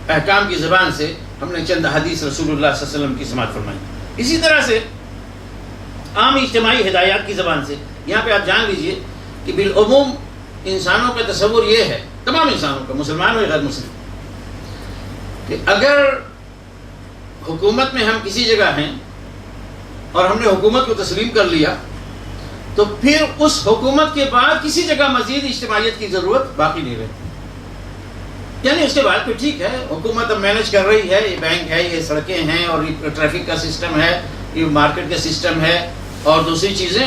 احکام کی زبان سے ہم نے چند حدیث رسول اللہ صلی اللہ علیہ وسلم کی سماعت فرمائی. اسی طرح سے عام اجتماعی ہدایات کی زبان سے یہاں پہ آپ جان لیجئے کہ بالعموم انسانوں کا تصور یہ ہے، تمام انسانوں کا، مسلمان ہو یا غیر مسلم، کہ اگر حکومت میں ہم کسی جگہ ہیں اور ہم نے حکومت کو تسلیم کر لیا تو پھر اس حکومت کے بعد کسی جگہ مزید اجتماعیت کی ضرورت باقی نہیں رہتی. یعنی اس کے بعد پھر ٹھیک ہے، حکومت اب مینج کر رہی ہے، یہ بینک ہے، یہ سڑکیں ہیں، اور یہ ٹریفک کا سسٹم ہے، یہ مارکیٹ کا سسٹم ہے، اور دوسری چیزیں.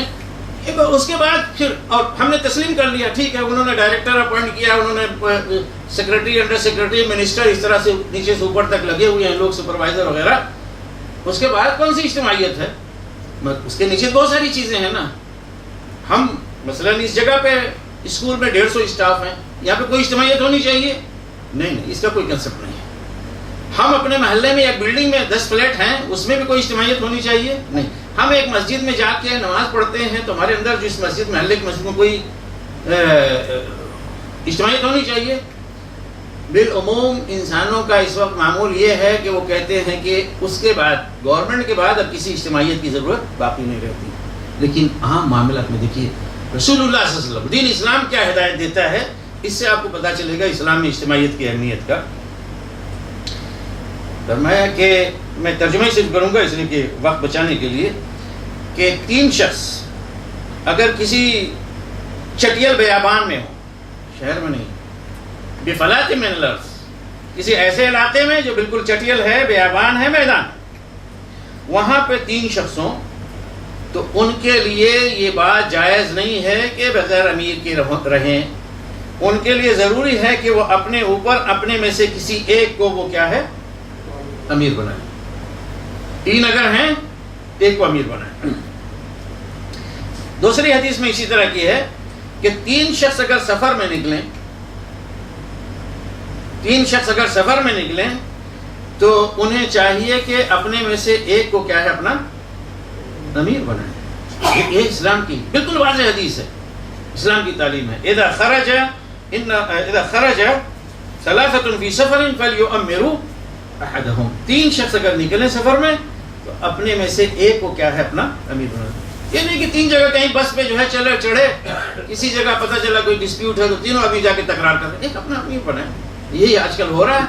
اس کے بعد پھر اور ہم نے تسلیم کر لیا، ٹھیک ہے، انہوں نے ڈائریکٹر اپوائنٹ کیا، انہوں نے سیکرٹری، انڈر سیکرٹری، منسٹر، اس طرح سے نیچے سے اوپر تک لگے ہوئے ہیں لوگ، سپروائزر وغیرہ. اس کے بعد کون سی اجتماعیت ہے؟ اس کے نیچے بہت ساری چیزیں ہیں نا. ہم مثلا اس جگہ پہ اسکول میں 150 اسٹاف ہیں، یہاں پہ کوئی اجتماعیت ہونی چاہیے؟ نہیں، اس کا کوئی کنسپٹ نہیں ہے. ہم اپنے محلے میں ایک بلڈنگ میں 10 فلیٹ ہیں، اس میں بھی کوئی اجتماعیت ہونی چاہیے؟ نہیں. ہم ایک مسجد میں جا کے نماز پڑھتے ہیں تو ہمارے اندر جو اس مسجد، محلے کی مسجد میں کوئی اجتماعیت ہونی چاہیے؟ بالعموم انسانوں کا اس وقت معمول یہ ہے کہ وہ کہتے ہیں کہ اس کے بعد، گورنمنٹ کے بعد اب کسی اجتماعیت کی ضرورت باقی نہیں رہتی. لیکن عام معاملات میں دیکھیے رسول اللہ صلی اللہ علیہ وسلم، دین اسلام کیا ہدایت دیتا ہے، اس سے آپ کو پتہ چلے گا اسلام میں اجتماعیت کی اہمیت کا. فرمایا کہ میں ترجمہ ہی صرف کروں گا اس لیے کہ وقت بچانے کے لیے، کہ 3 شخص اگر کسی چٹیل بیابان میں ہو، شہر میں نہیں، بفلاۃ من الارض، کسی ایسے علاقے میں جو بالکل چٹیل ہے، بیابان ہے، میدان، وہاں پہ 3 شخص ہوں، تو ان کے لیے یہ بات جائز نہیں ہے کہ بغیر امیر کے رہیں. ان کے لیے ضروری ہے کہ وہ اپنے اوپر اپنے میں سے کسی ایک کو وہ کیا ہے، امیر بنائیں. 3 اگر ہیں، ایک کو امیر بنائیں. دوسری حدیث میں اسی طرح کی ہے کہ 3 شخص اگر سفر میں نکلیں، 3 شخص اگر سفر میں نکلیں تو انہیں چاہیے کہ اپنے میں سے ایک کو کیا ہے، اپنا امیر بنائیں. یہ اسلام کی بالکل واضح حدیث ہے، اسلام کی تعلیم ہے. اذا خرج ثلاثة في سفر فليؤمروا احدهم. 3 شخص اگر نکلیں سفر میں تو اپنے میں سے ایک کو کیا ہے، اپنا امیر بنائیں. یہ نہیں کہ 3 جگہ کہیں بس پہ جو ہے چڑھے، کسی جگہ پتہ چلا کوئی ڈسپیوٹ ہے تو تینوں آدمی جا کے تکرار کر رہے ہیں. ایک اپنا امیر بنائیں. یہی آج کل ہو رہا ہے.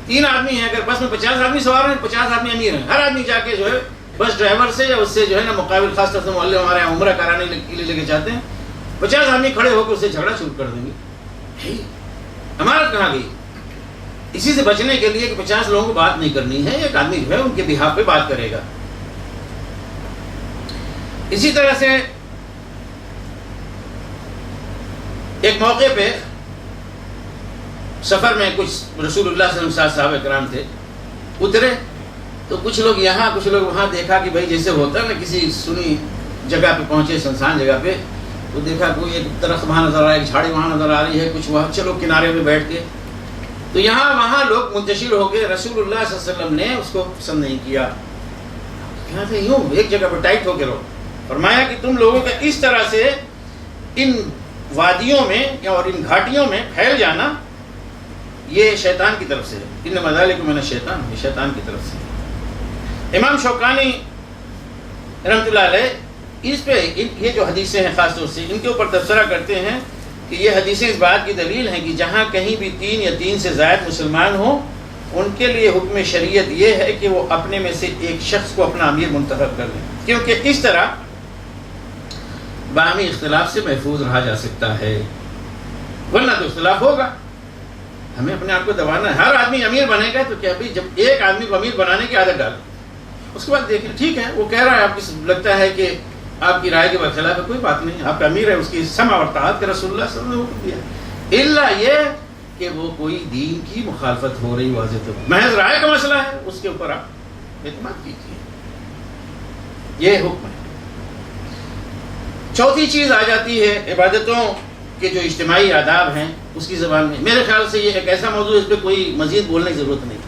3 آدمی ہیں، اگر بس میں 50 آدمی سوار ہیں، 50 آدمی امیر ہیں. ہر آدمی جا کے جو ہے بس ڈرائیور سے یا اس سے جو ہے نا مقابل، خاص طور سے محلے ہمارے یہاں عمرہ کرانے کے لیے لے کے جاتے ہیں، 50 آدمی کھڑے ہو کے اس سے جھگڑا شروع کر دیں گے. امارت کہاں گئی؟ اسی سے بچنے کے لیے کہ 50 لوگوں کو بات نہیں کرنی ہے، ایک آدمی جو ہے ان کے بہاف پہ بات کرے گا. اسی طرح سے ایک موقع پہ سفر میں کچھ رسول اللہ صلی اللہ علیہ وسلم ساتھ صحابہ کرام تھے، اترے تو کچھ لوگ یہاں کچھ لوگ وہاں. دیکھا کہ بھائی جیسے ہوتا ہے نا، کسی سنی جگہ پہ پہنچے، سنسان جگہ پہ، تو دیکھا کوئی ایک درخت وہاں نظر آ رہا ہے، ایک جھاڑی وہاں نظر آ رہی ہے، کچھ وہاں، چلو کنارے پہ بیٹھ کے. تو یہاں وہاں لوگ منتشر ہو گئے. رسول اللہ صلی اللہ علیہ وسلم نے اس کو پسند نہیں کیا. کہاں سے یوں ایک جگہ پہ ٹائٹ ہو کے رہو. فرمایا کہ تم لوگوں کا اس طرح سے ان وادیوں میں اور ان گھاٹیوں میں پھیل جانا یہ شیطان کی طرف سے ہے. انما ذالک من الشیطان، یہ شیطان کی طرف سے. امام شوکانی رحمۃ اللہ علیہ اس پہ یہ جو حدیثیں ہیں خاص طور سے ان کے اوپر تبصرہ کرتے ہیں کہ یہ حدیثیں اس بات کی دلیل ہیں کہ جہاں کہیں بھی 3 یا 3 سے زائد مسلمان ہوں، ان کے لیے حکم شریعت یہ ہے کہ وہ اپنے میں سے ایک شخص کو اپنا امیر منتخب کر لیں، کیونکہ اس طرح باہمی اختلاف سے محفوظ رہا جا سکتا ہے. ورنہ تو اختلاف ہوگا. ہمیں اپنے آپ کو دبانا ہے. ہر آدمی امیر بنے گا تو کیا بھی، جب ایک آدمی کو امیر بنانے کی عادت ڈالو، اس کے بعد دیکھیں ٹھیک ہے وہ کہہ رہا ہے، آپ کو لگتا ہے کہ آپ کی رائے کے برخلاف ہے، کوئی بات نہیں، آپ کا امیر ہے، اس کی سمع اور طاعت کا رسول اللہ صلی اللہ علیہ وسلم نے حکم دیا. الا یہ کہ وہ کوئی دین کی مخالفت ہو رہی واضح تو محض رائے کا مسئلہ ہے، اس کے اوپر آپ اعتماد کیجیے. یہ حکم ہے. چوتھی چیز آ جاتی ہے عبادتوں کے جو اجتماعی آداب ہیں اس کی زبان میں. میرے خیال سے یہ ایک ایسا موضوع ہے اس پہ کوئی مزید بولنے کی ضرورت نہیں.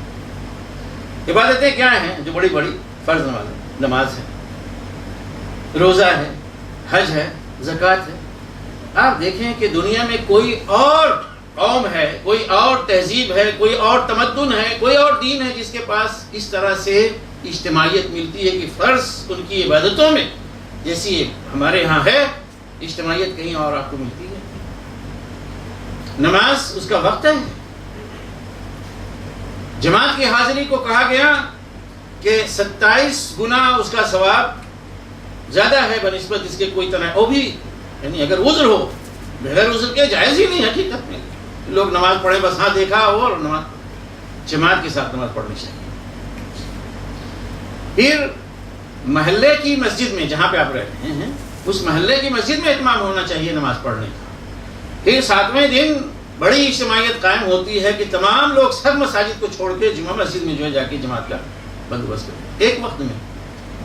عبادتیں کیا ہیں جو بڑی بڑی؟ فرض نماز ہے، روزہ ہے، حج ہے، زکوٰۃ ہے. آپ دیکھیں کہ دنیا میں کوئی اور قوم ہے، کوئی اور تہذیب ہے، کوئی اور تمدن ہے، کوئی اور دین ہے جس کے پاس اس طرح سے اجتماعیت ملتی ہے کہ فرض ان کی عبادتوں میں جیسی ہمارے ہاں ہے، اجتماعیت کہیں اور آپ کو ملتی ہے۔ نماز اس کا وقت ہے۔ جماعت کی حاضری کو کہا گیا کہ 27 گنا اس کا ثواب زیادہ ہے بنسبت اس کے کوئی تنہا، وہ بھی یعنی اگر عذر ہو، بغیر عذر کے جائز ہی نہیں حقیقت میں لوگ نماز پڑھیں، بس ہاں دیکھا ہو، اور نماز جماعت کے ساتھ نماز پڑھنی چاہیے۔ پھر محلے کی مسجد میں جہاں پہ آپ رہ رہے ہیں اس محلے کی مسجد میں اہتمام ہونا چاہیے نماز پڑھنے کا۔ پھر 7ویں دن بڑی اجتماعیت قائم ہوتی ہے کہ تمام لوگ سب مساجد کو چھوڑ کے جمعہ مسجد میں جو ہے جا کے جماعت کا بندوبست کریں ایک وقت میں،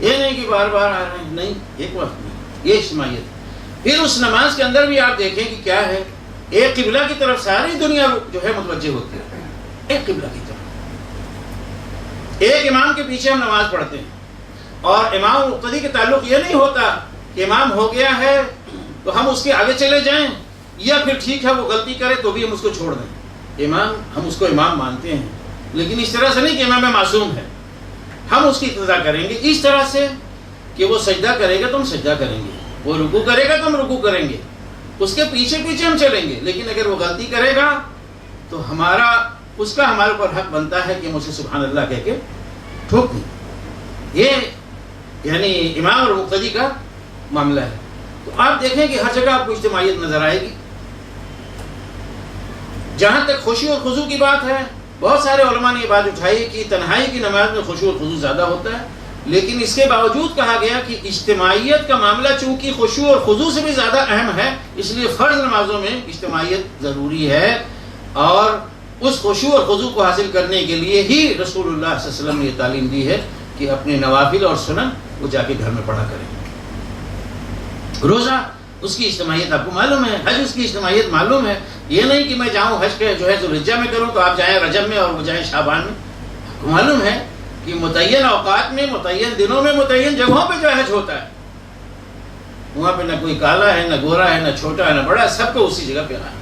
یہ نہیں کہ بار بار آ رہے ہیں، نہیں، ایک وقت میں، یہ اجتماعیت۔ پھر اس نماز کے اندر بھی آپ دیکھیں کہ کیا ہے، ایک قبلہ کی طرف ساری دنیا جو ہے متوجہ ہوتی ہے، ایک قبلہ کی طرف، ایک امام کے پیچھے ہم نماز پڑھتے ہیں، اور امام و مقتدی کے تعلق یہ نہیں ہوتا کہ امام ہو گیا ہے تو ہم اس کے آگے چلے جائیں، یا پھر ٹھیک ہے وہ غلطی کرے تو بھی ہم اس کو چھوڑ دیں۔ امام، ہم اس کو امام مانتے ہیں، لیکن اس طرح سے نہیں کہ امام معصوم ہے، ہم اس کی اقتداء کریں گے اس طرح سے کہ وہ سجدہ کرے گا تو ہم سجدہ کریں گے، وہ رکوع کرے گا تو ہم رکوع کریں گے، اس کے پیچھے پیچھے ہم چلیں گے، لیکن اگر وہ غلطی کرے گا تو اس کا ہمارے اوپر حق بنتا ہے کہ ہم اسے سبحان اللہ کہہ کے ٹھوک دیں۔ یہ یعنی امام اور مقتدی کا معاملہ ہے۔ تو آپ دیکھیں کہ ہر جگہ آپ کو اجتماعیت نظر آئے گی۔ جہاں تک خشوع اور خضوع کی بات ہے، بہت سارے علماء نے یہ بات اٹھائی کہ تنہائی کی نماز میں خشوع اور خضوع زیادہ ہوتا ہے، لیکن اس کے باوجود کہا گیا کہ اجتماعیت کا معاملہ چونکہ خشوع اور خضوع سے بھی زیادہ اہم ہے، اس لیے فرض نمازوں میں اجتماعیت ضروری ہے، اور اس خشوع اور خضوع کو حاصل کرنے کے لیے ہی رسول اللہ صلی اللہ علیہ وسلم نے یہ تعلیم دی ہے کہ اپنے نوافل اور سنن وہ جا کے گھر میں پڑھا کریں۔ روزہ اس کی اجتماعیت آپ کو معلوم ہے، حج اس کی اجتماعیت معلوم ہے، یہ نہیں کہ میں جاؤں حج کے جو ہے ذوالحجہ میں کروں تو آپ جائیں رجب میں اور وہ جائیں شعبان میں۔ آپ کو معلوم ہے کہ متعین اوقات میں، متعین دنوں میں، متعین جگہوں پہ جو حج ہوتا ہے، وہاں پہ نہ کوئی کالا ہے، نہ گورا ہے، نہ چھوٹا ہے، نہ بڑا ہے، سب کو اسی جگہ پہ آنا ہے۔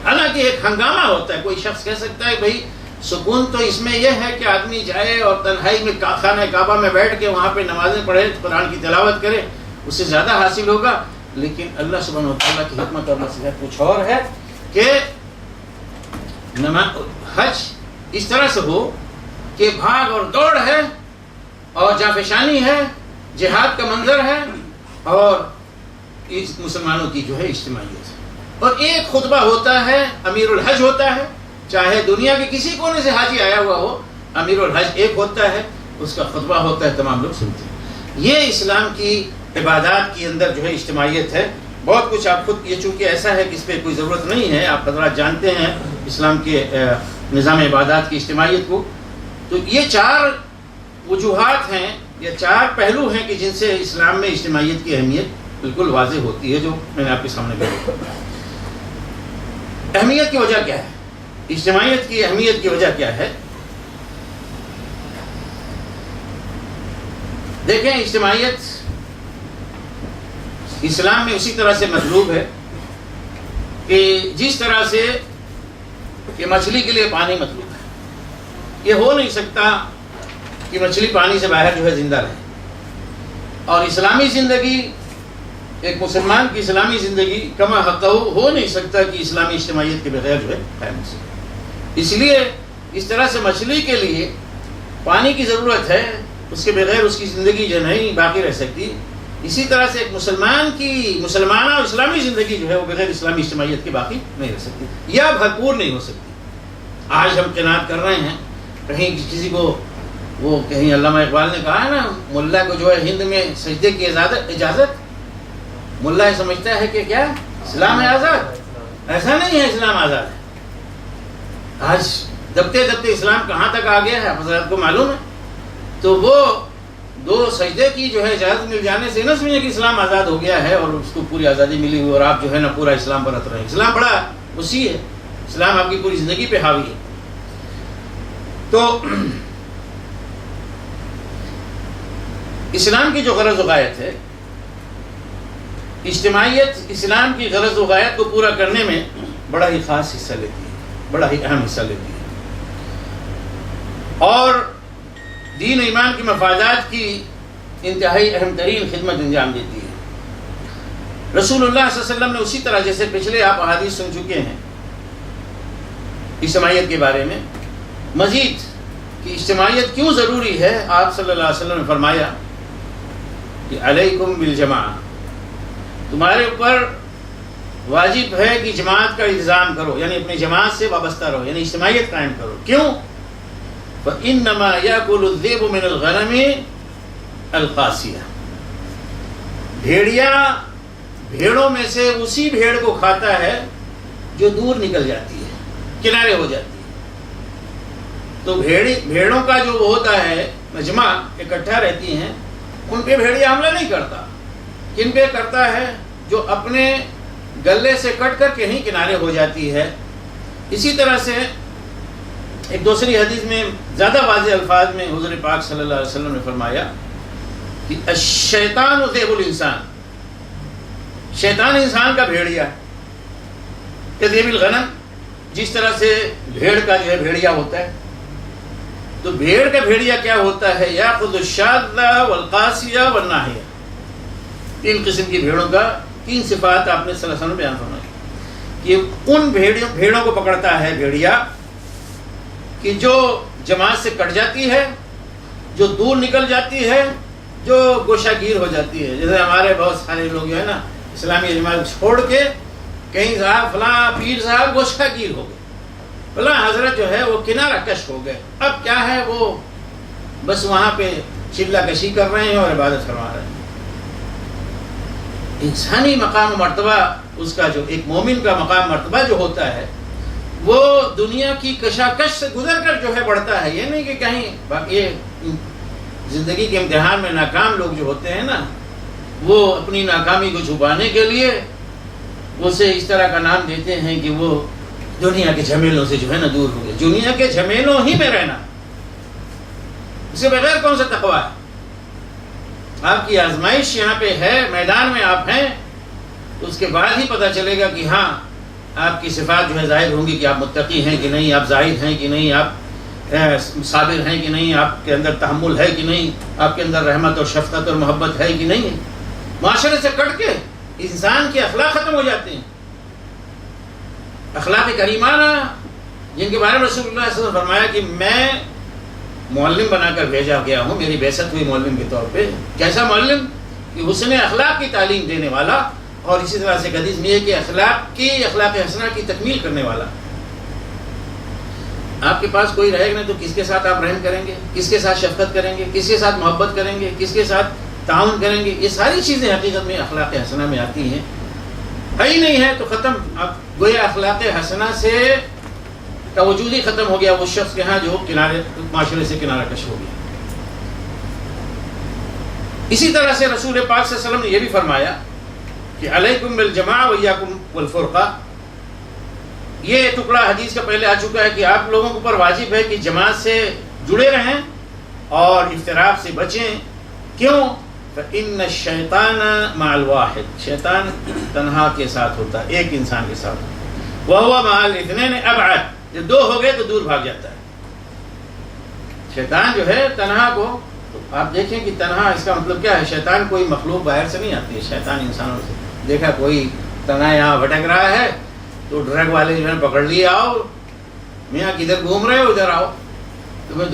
حالانکہ ایک ہنگامہ ہوتا ہے، کوئی شخص کہہ سکتا ہے بھائی سکون تو اس میں یہ ہے کہ آدمی جائے اور تنہائی میں خانہ کعبہ میں بیٹھ کے وہاں پہ نمازیں پڑھے، قرآن کی تلاوت کرے، اس سے زیادہ حاصل ہوگا، لیکن اللہ سبحانہ و تعالیٰ کی حکمت اور نصیحت کچھ اور ہے کہ حج اس طرح سے ہو کہ بھاگ اور دوڑ ہے اور جانفشانی ہے، جہاد کا منظر ہے، اور اس مسلمانوں کی جو ہے اجتماعیت ہے، اور ایک خطبہ ہوتا ہے، امیر الحج ہوتا ہے، چاہے دنیا کے کسی کونے سے حاجی آیا ہوا ہو، امیر الحج ایک ہوتا ہے، اس کا خطبہ ہوتا ہے، تمام لوگ سنتے ہیں۔ یہ اسلام کی عبادات کے اندر جو ہے اجتماعیت ہے۔ بہت کچھ آپ خود، یہ چونکہ ایسا ہے کہ اس پہ کوئی ضرورت نہیں ہے، آپ حضرات جانتے ہیں اسلام کے نظام عبادات کی اجتماعیت کو، تو یہ 4 وجوہات ہیں یا 4 پہلو ہیں کہ جن سے اسلام میں اجتماعیت کی اہمیت بالکل واضح ہوتی ہے، جو میں نے آپ کے سامنے کہا۔ اہمیت کی وجہ کیا ہے؟ اجتماعیت کی اہمیت کی وجہ کیا ہے؟ دیکھیں، اجتماعیت اسلام میں اسی طرح سے مطلوب ہے کہ جس طرح سے کہ مچھلی کے لیے پانی مطلوب ہے۔ یہ ہو نہیں سکتا کہ مچھلی پانی سے باہر جو ہے زندہ رہے، اور اسلامی زندگی، ایک مسلمان کی اسلامی زندگی کما حقہ ہو نہیں سکتا کہ اسلامی اجتماعیت کے بغیر جو ہے قائم ہو سکے۔ اس لیے اس طرح سے مچھلی کے لیے پانی کی ضرورت ہے، اس کے بغیر اس کی زندگی جو نہیں باقی رہ سکتی، اسی طرح سے ایک مسلمان کی مسلمانہ اور اسلامی زندگی جو ہے وہ بغیر اسلامی اجتماعیت کے باقی نہیں رہ سکتی یا بھرپور نہیں ہو سکتی۔ آج ہم قناعت کر رہے ہیں، کہیں کسی کو، وہ کہیں علامہ اقبال نے کہا ہے نا، ملا کو جو ہے ہند میں سجدے کی اجازت، ملا یہ سمجھتا ہے کہ کیا اسلام ہے آزاد، ایسا نہیں ہے، اسلام آزاد ہے۔ آج دبتے دبتے اسلام کہاں تک آ گیا ہے آپ حضرات کو معلوم ہے۔ تو وہ 2 سجدے کی جو ہے اجازت مل جانے سے نہ سمجھے کہ اسلام آزاد ہو گیا ہے اور اس کو پوری آزادی ملی ہوئی اور آپ جو ہے نا پورا اسلام برت رہے ہیں۔ اسلام بڑا وسیع ہے، اسلام آپ کی پوری زندگی پہ حاوی ہے۔ تو اسلام کی جو غرض و غایت ہے، اجتماعیت اسلام کی غرض و غایت کو پورا کرنے میں بڑا ہی خاص حصہ لیتی ہے، بڑا ہی اہم حصہ لیتی ہے، اور دین و ایمان کی مفادات کی انتہائی اہم ترین خدمت انجام دیتی ہے۔ رسول اللہ صلی اللہ علیہ وسلم نے اسی طرح، جیسے پچھلے آپ احادیث سن چکے ہیں اجتماعیت کے بارے میں، مزید کہ اجتماعیت کیوں ضروری ہے، آپ صلی اللہ علیہ وسلم نے فرمایا کہ علیکم بالجماعہ، تمہارے اوپر واجب ہے کہ جماعت کا انتظام کرو، یعنی اپنی جماعت سے وابستہ رہو، یعنی اجتماعیت قائم کرو۔ کیوں؟ فَإِنَّمَا يَأْكُلُ الذِّئْبُ مِنَ الْغَنَمِ الْقَاسِيَةِ، بھیڑوں میں سے اسی بھیڑ کو کھاتا ہے جو دور نکل جاتی ہے، کنارے ہو جاتی ہے۔ تو بھیڑوں کا جو ہوتا ہے مجمع، اکٹھا رہتی ہیں، ان پہ بھیڑیا حملہ نہیں کرتا، کن پہ کرتا ہے؟ جو اپنے گلے سے کٹ کر کہیں کنارے ہو جاتی ہے۔ اسی طرح سے ایک دوسری حدیث میں زیادہ واضح الفاظ میں حضور پاک صلی اللہ علیہ وسلم نے فرمایا کہ الشیطان ذئب الانسان، شیطان انسان کا بھیڑیا ہے، کذئب الغنم، جس طرح سے بھیڑ کا جو ہے بھیڑیا ہوتا ہے، تو بھیڑ کا بھیڑیا کیا ہوتا ہے؟ یاخذ الشاذ والقاسیہ والناہیہ، تین قسم کی بھیڑوں کا تین صفات آپ نے صلی اللہ علیہ وسلم بیان فرمائی کہ ان بھیڑوں کو پکڑتا ہے بھیڑیا کہ جو جماعت سے کٹ جاتی ہے، جو دور نکل جاتی ہے، جو گوشہ گیر ہو جاتی ہے۔ جیسے ہمارے بہت سارے لوگ جو ہے نا اسلامی جماعت چھوڑ کے کہیں صاحب فلاں پیر صاحب گوشہ گیر ہو گئے، فلاں حضرت جو ہے وہ کنارہ کش ہو گئے، اب کیا ہے وہ بس وہاں پہ چلہ کشی کر رہے ہیں اور عبادت فرما رہے ہیں۔ انسانی مقام و مرتبہ، اس کا جو ایک مومن کا مقام مرتبہ جو ہوتا ہے، وہ دنیا کی کشاکش سے گزر کر جو ہے بڑھتا ہے۔ یہ نہیں کہ کہیں باقی زندگی کے امتحان میں ناکام لوگ جو ہوتے ہیں نا، وہ اپنی ناکامی کو چھپانے کے لیے اسے اس طرح کا نام دیتے ہیں کہ وہ دنیا کے جھمیلوں سے جو ہے نا دور ہو گئے۔ دنیا کے جھمیلوں ہی میں رہنا، اس کے بغیر کون سا تقویٰ ہے؟ آپ کی آزمائش یہاں پہ ہے، میدان میں آپ ہیں، تو اس کے بعد ہی پتہ چلے گا کہ ہاں آپ کی صفات جو ہے ظاہر ہوں گی کہ آپ متقی ہیں کہ نہیں، آپ زاہد ہیں کہ نہیں، آپ صابر ہیں کہ نہیں، آپ کے اندر تحمل ہے کہ نہیں، آپ کے اندر رحمت اور شفقت اور محبت ہے کہ نہیں۔ معاشرے سے کٹ کے انسان کے اخلاق ختم ہو جاتے ہیں، اخلاق کریمانہ جن کے بارے میں رسول اللہ صلی اللہ علیہ وسلم نے فرمایا کہ میں معلم بنا کر بھیجا گیا ہوں، میری بعثت ہوئی معلم کے طور پہ۔ کیسا معلم؟ کہ حسن اخلاق کی تعلیم دینے والا، اور اسی طرح سے حدیث میں ہے کہ اخلاق حسنہ کی تکمیل کرنے والا۔ آپ کے پاس کوئی رہے گا تو کس کے ساتھ آپ رحم کریں گے، کس کے ساتھ شفقت کریں گے، کس کے ساتھ محبت کریں گے، کس کے ساتھ تعاون کریں گے؟ یہ ساری چیزیں حقیقت میں اخلاق حسنہ میں آتی ہیں۔ ہے ہی نہیں ہے تو ختم، اب گویا اخلاق حسنہ سے کا وجود ہی ختم ہو گیا، اس شخص کے ہاں جو معاشرے سے کنارہ کش ہو گیا۔ اسی طرح سے رسول پاک صلی اللہ علیہ وسلم نے یہ بھی فرمایا کہ علیکم بالجماع وایاکم والفرقہ، یہ ٹکڑا حدیث کا پہلے آ چکا ہے کہ آپ لوگوں کے اوپر واجب ہے کہ جماعت سے جڑے رہیں اور افتراق سے بچیں۔ کیوں؟ فإن الشیطان مع الواحد، شیطان تنہا کے ساتھ ہوتا ہے، ایک انسان کے ساتھ، وہو مع الاثنین ابعد، جب دو ہو گئے تو دور بھاگ جاتا ہے شیطان جو ہے تنہا کو۔ تو آپ دیکھیں کہ تنہا اس کا مطلب کیا ہے؟ شیطان کوئی مخلوق باہر سے نہیں آتی ہے، شیطان انسانوں سے۔ دیکھا کوئی تنہا یہاں بھٹک رہا ہے تو ڈرگ والے جو ہے پکڑ لیے، آؤ میاں کدھر گھوم رہے ہو، ادھر آؤ، تمہیں